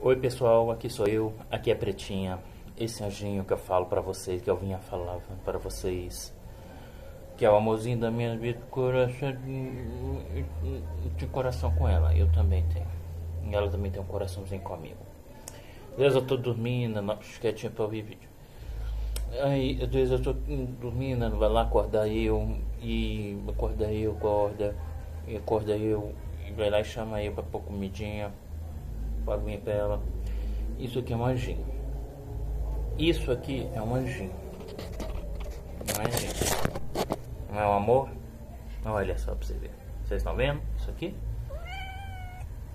Oi pessoal, aqui sou eu, aqui é Pretinha, esse anjinho que eu falo pra vocês, que eu vinha falar pra vocês, que é o amorzinho da minha vida, coração de coração com ela, eu também tenho, e ela também tem um coraçãozinho comigo. Às vezes eu tô dormindo, quietinho pra ouvir vídeo, aí às vezes eu tô dormindo, ela vai lá acordar eu, e acorda eu, e vai lá e chama eu pra pôr comidinha, aguinha pra ela. Isso aqui é um anjinho. Isso aqui é um anjinho. Não é, gente? Não é um amor? Olha só pra você ver. Vocês estão vendo isso aqui?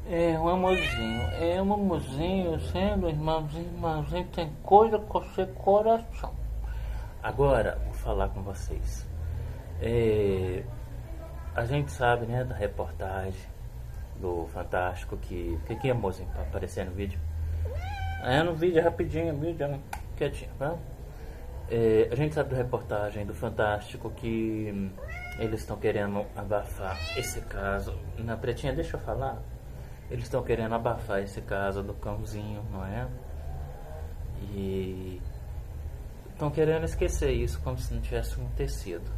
É um amorzinho. É um amorzinho sendo irmãozinho. Tem coisa com seu coração. Agora, vou falar com vocês. A gente sabe, né, da reportagem do Fantástico que é amorzinho pra aparecer no vídeo. No vídeo rapidinho, vídeo quietinho, tá? A gente sabe da reportagem do Fantástico que eles estão querendo abafar esse caso. Na Pretinha, deixa eu falar. Eles estão querendo abafar esse caso do cãozinho, não é? E estão querendo esquecer isso como se não tivesse acontecido.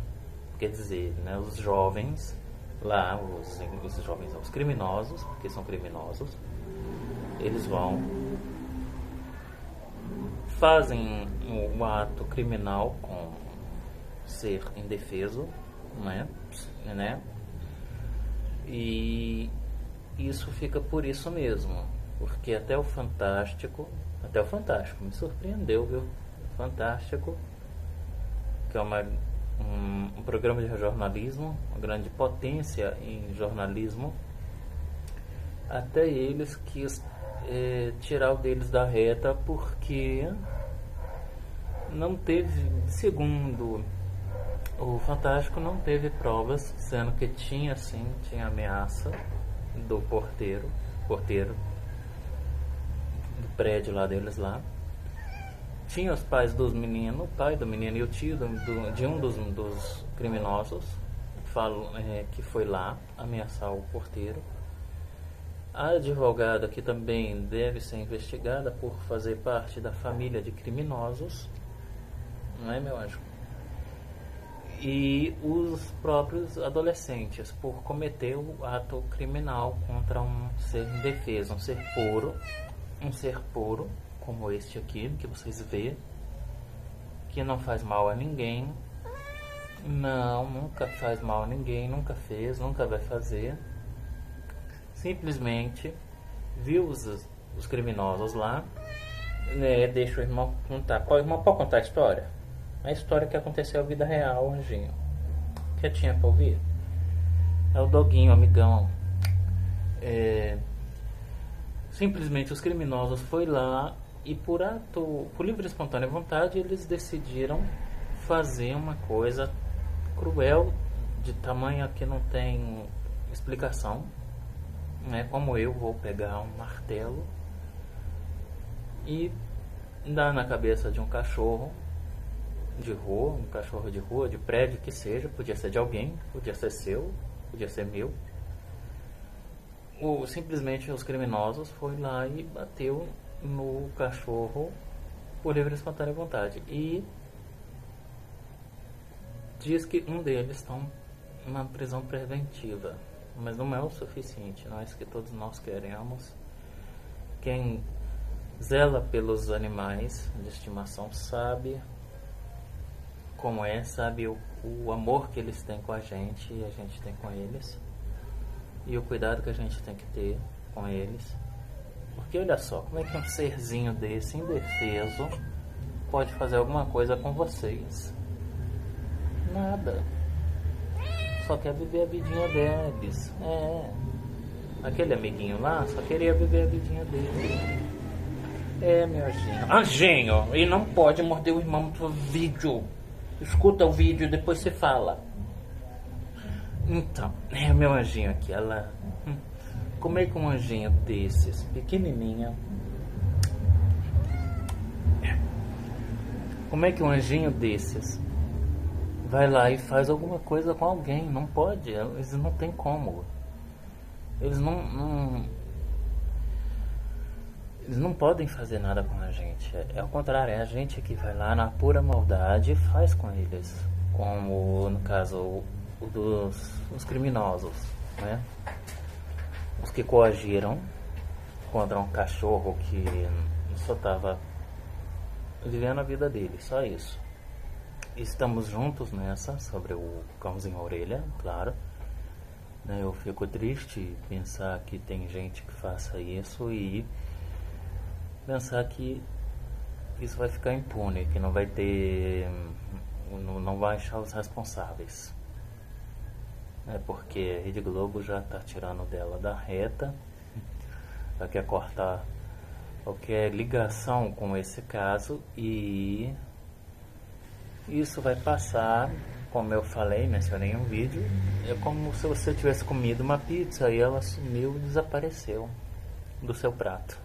Quer dizer, né, os jovens lá, os jovens, os criminosos, porque são criminosos, eles fazem um ato criminal com ser indefeso, né? E isso fica por isso mesmo, porque até o Fantástico me surpreendeu, viu? O Fantástico, que é um programa de jornalismo, uma grande potência em jornalismo, até eles quis tirar o deles da reta porque não teve, segundo o Fantástico, não teve provas, sendo que tinha ameaça do porteiro do prédio lá deles lá. Tinha os pais dos meninos, o pai do menino e o tio de um dos criminosos, que foi lá ameaçar o porteiro. A advogada, que também deve ser investigada por fazer parte da família de criminosos, não é, meu anjo? E os próprios adolescentes, por cometer o ato criminal contra um ser indefeso, um ser puro, como este aqui, que vocês vê, que não faz mal a ninguém. Não, nunca faz mal a ninguém, nunca fez, nunca vai fazer. Simplesmente viu os criminosos lá, né? Deixa o irmão contar. Qual irmão pode contar a história? A história que aconteceu na vida real, anjinho. Quietinha pra ouvir? É o doguinho, amigão. Simplesmente os criminosos foi lá e por livre e espontânea vontade, eles decidiram fazer uma coisa cruel, de tamanho que não tem explicação. Como eu vou pegar um martelo e dar na cabeça de um cachorro de rua, de prédio, que seja, podia ser de alguém, podia ser seu, podia ser meu. Simplesmente os criminosos foi lá e bateu no cachorro por livre e espontânea vontade. E diz que um deles está numa prisão preventiva. Mas não é o suficiente, não é isso que todos nós queremos. Quem zela pelos animais de estimação sabe como é, sabe o amor que eles têm com a gente e a gente tem com eles, e o cuidado que a gente tem que ter com eles. Porque olha só, como é que um serzinho desse, indefeso, pode fazer alguma coisa com vocês? Nada. Só quer viver a vidinha deles. Aquele amiguinho lá só queria viver a vidinha dele. Meu anjinho. Anjinho! E não pode morder o irmão do vídeo. Escuta o vídeo e depois você fala. Então, meu anjinho aqui, ela... Como é que um anjinho desses, pequenininha... Como é que um anjinho desses vai lá e faz alguma coisa com alguém? Não pode, eles não tem como. Eles não... Eles não podem fazer nada com a gente. É ao contrário, é a gente que vai lá na pura maldade e faz com eles. Como no caso dos criminosos, né? Os que coagiram contra um cachorro que só estava vivendo a vida dele, só isso. Estamos juntos nessa, sobre o cãozinho orelha, claro. Eu fico triste pensar que tem gente que faça isso e pensar que isso vai ficar impune, que não vai ter, não vai achar os responsáveis. Porque a Rede Globo já está tirando dela da reta, já quer cortar qualquer ligação com esse caso e isso vai passar, como eu falei, mencionei em um vídeo, é como se você tivesse comido uma pizza e ela sumiu e desapareceu do seu prato.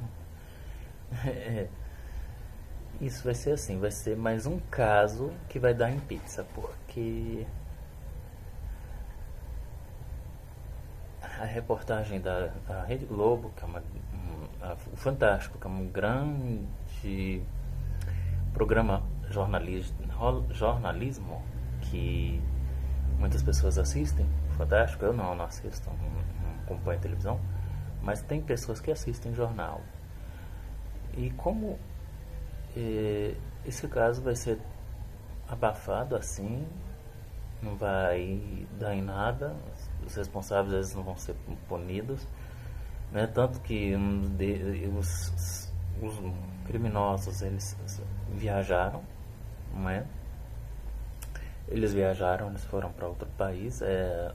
Isso vai ser assim, vai ser mais um caso que vai dar em pizza, porque a reportagem da Rede Globo, que é o Fantástico, que é um grande programa jornalismo que muitas pessoas assistem, Fantástico, eu não assisto, não acompanho televisão, mas tem pessoas que assistem jornal. E como esse caso vai ser abafado assim, não vai dar em nada, os responsáveis eles não vão ser punidos, né? Tanto que os criminosos eles viajaram, não é? Eles viajaram, eles foram para outro país,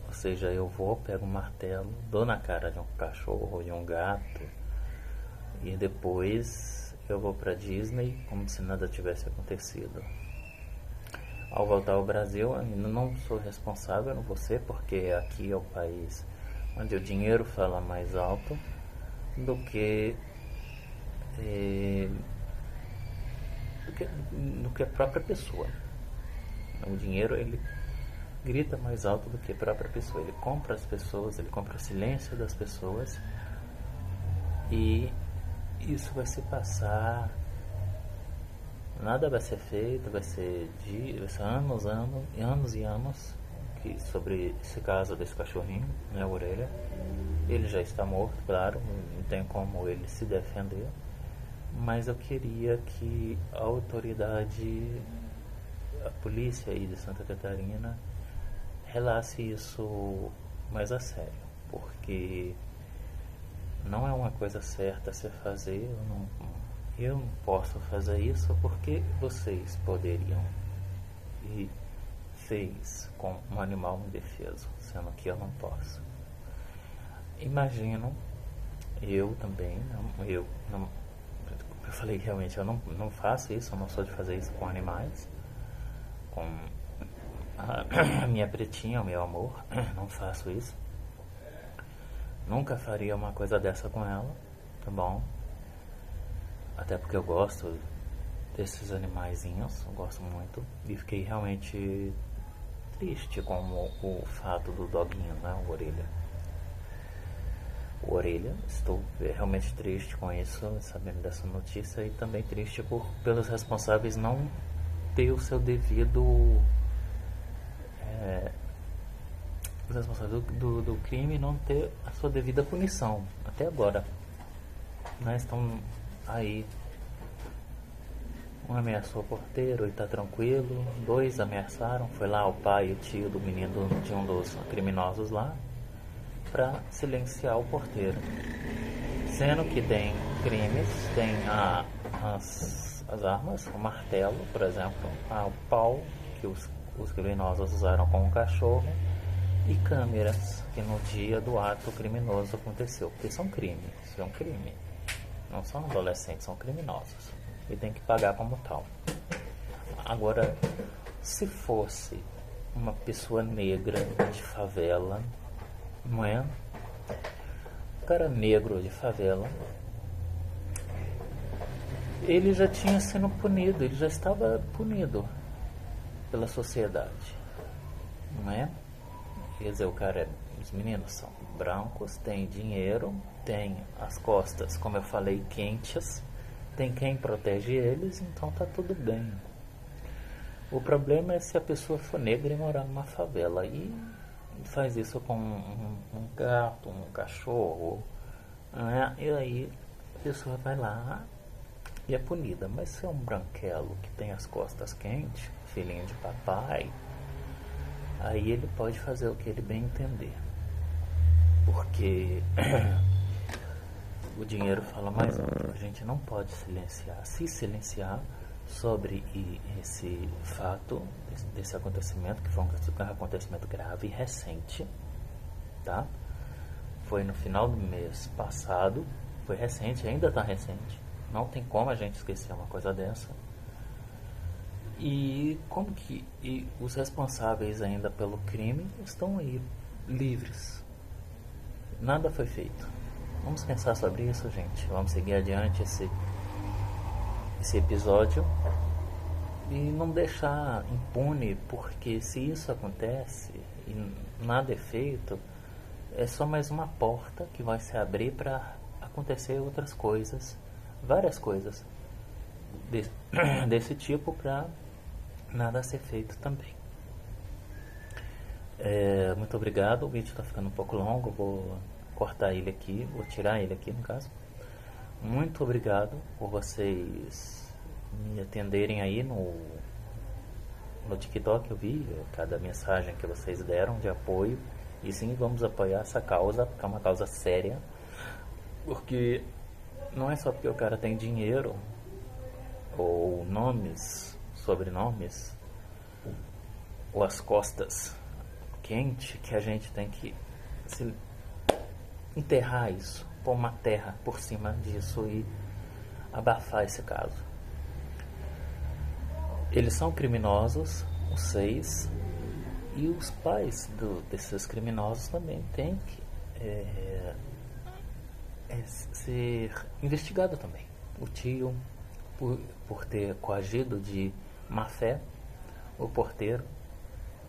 ou seja, eu vou, pego um martelo, dou na cara de um cachorro e um gato e depois eu vou para Disney como se nada tivesse acontecido. Ao voltar ao Brasil, ainda não sou responsável, não vou ser, porque aqui é o país onde o dinheiro fala mais alto do que a própria pessoa. O dinheiro, ele grita mais alto do que a própria pessoa. Ele compra as pessoas, ele compra o silêncio das pessoas e isso vai se passar. Nada vai ser feito, vai ser anos e anos sobre esse caso desse cachorrinho, né, a orelha. Ele já está morto, claro, não tem como ele se defender, mas eu queria que a autoridade, a polícia aí de Santa Catarina, relasse isso mais a sério, porque não é uma coisa certa a se fazer. Eu não posso fazer isso porque vocês poderiam. E fez com um animal indefeso, sendo que eu não posso. Imagino, eu também, eu falei realmente, eu não faço isso, eu não sou de fazer isso com animais, com a minha pretinha, o meu amor, não faço isso. Nunca faria uma coisa dessa com ela, tá bom? Até porque eu gosto desses animaizinhos, eu gosto muito. E fiquei realmente triste com o fato do doguinho, né, o Orelha. O Orelha, estou realmente triste com isso, sabendo dessa notícia. E também triste pelos responsáveis não ter o seu devido... os responsáveis do crime não ter a sua devida punição, até agora. Né, estão... Aí, um ameaçou o porteiro e tá tranquilo. 2 ameaçaram. Foi lá o pai e o tio do menino de um dos criminosos lá pra silenciar o porteiro. Sendo que tem crimes, tem as armas, o martelo, por exemplo, o pau que os criminosos usaram com o cachorro e câmeras que no dia do ato criminoso aconteceu. Porque são crimes, isso é um crime. Não são adolescentes, são criminosos. E tem que pagar como tal. Agora, se fosse uma pessoa negra de favela, não é? Um cara negro de favela, ele já tinha sido punido, ele já estava punido pela sociedade, não é? Quer dizer, o cara é os meninos são brancos, têm dinheiro, têm as costas, como eu falei, quentes, tem quem protege eles, então tá tudo bem. O problema é se a pessoa for negra e morar numa favela e faz isso com um gato, um cachorro, né? E aí a pessoa vai lá e é punida. Mas se é um branquelo que tem as costas quentes, filhinho de papai, aí ele pode fazer o que ele bem entender, porque o dinheiro fala mais alto. A gente não pode se silenciar sobre esse fato, desse acontecimento, que foi um acontecimento grave e recente, tá? Foi no final do mês passado, foi recente, ainda está recente, não tem como a gente esquecer uma coisa dessa. E como que os responsáveis ainda pelo crime estão aí, livres? Nada foi feito. Vamos pensar sobre isso, gente. Vamos seguir adiante esse episódio e não deixar impune, porque se isso acontece e nada é feito, é só mais uma porta que vai se abrir para acontecer outras coisas, várias coisas desse tipo, para nada ser feito também. Muito obrigado. O vídeo está ficando um pouco longo, vou cortar ele aqui, vou tirar ele aqui no caso. Muito obrigado por vocês me atenderem aí no TikTok. Eu vi cada mensagem que vocês deram de apoio. E sim, vamos apoiar essa causa, porque é uma causa séria. Porque não é só porque o cara tem dinheiro ou nomes, sobrenomes, ou as costas quentes, que a gente tem que enterrar isso, pôr uma terra por cima disso e abafar esse caso. Eles são criminosos, os 6, e os pais desses criminosos também têm que ser investigado também. O tio, por ter coagido de má fé o porteiro,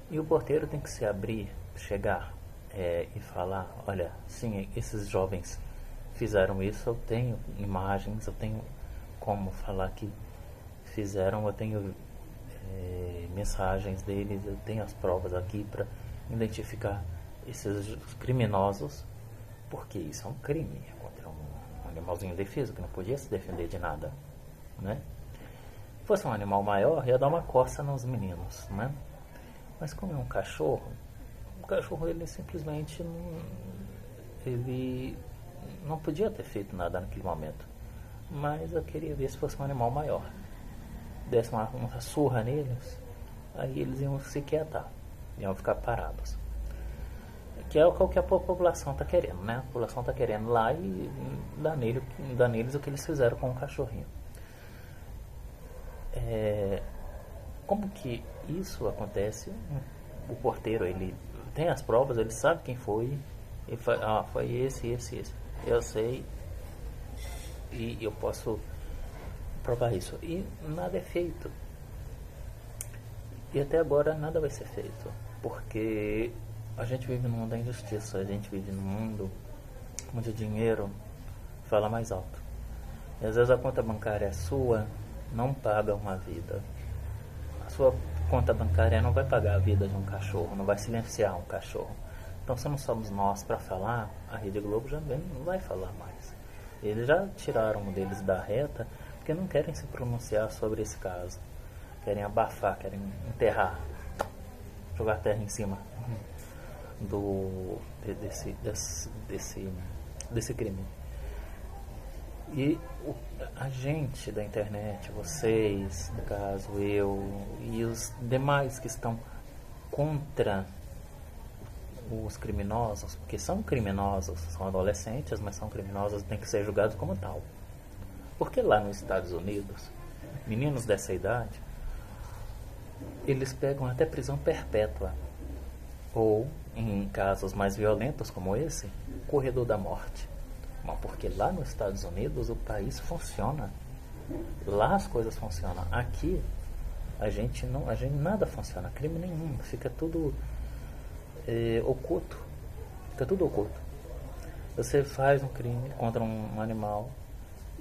e o porteiro tem que se abrir, chegar e falar: olha, sim, esses jovens fizeram isso, eu tenho imagens, eu tenho como falar que fizeram, eu tenho mensagens deles, eu tenho as provas aqui para identificar esses criminosos, porque isso é um crime contra um animalzinho indefeso que não podia se defender de nada, né? Se fosse um animal maior, ia dar uma coça nos meninos, né? Mas como é um cachorro, o cachorro ele simplesmente ele não podia ter feito nada naquele momento. Mas eu queria ver se fosse um animal maior, desse uma surra neles, aí eles iam se quietar, iam ficar parados. Que é o que a população está querendo, né? A população está querendo lá e dar neles o que eles fizeram com o cachorrinho. Como que isso acontece? O porteiro, ele tem as provas, ele sabe quem foi, ele fala: foi esse, eu sei e eu posso provar isso, e nada é feito, e até agora nada vai ser feito, porque a gente vive no mundo da injustiça, a gente vive num mundo onde o dinheiro fala mais alto, e às vezes a conta bancária sua não paga uma vida, a sua conta bancária não vai pagar a vida de um cachorro, não vai silenciar um cachorro. Então, se não somos nós para falar, a Rede Globo já não vai falar mais. Eles já tiraram um deles da reta porque não querem se pronunciar sobre esse caso, querem abafar, querem enterrar, jogar terra em cima desse crime. E a gente da internet, vocês, no caso eu e os demais que estão contra os criminosos, porque são criminosos, são adolescentes, mas são criminosos, tem que ser julgados como tal. Porque lá nos Estados Unidos, meninos dessa idade, eles pegam até prisão perpétua, ou, em casos mais violentos como esse, corredor da morte. Mas porque lá nos Estados Unidos o país funciona, lá as coisas funcionam. Aqui a gente nada funciona, crime nenhum, fica tudo oculto. Tá tudo oculto. Você faz um crime contra um animal,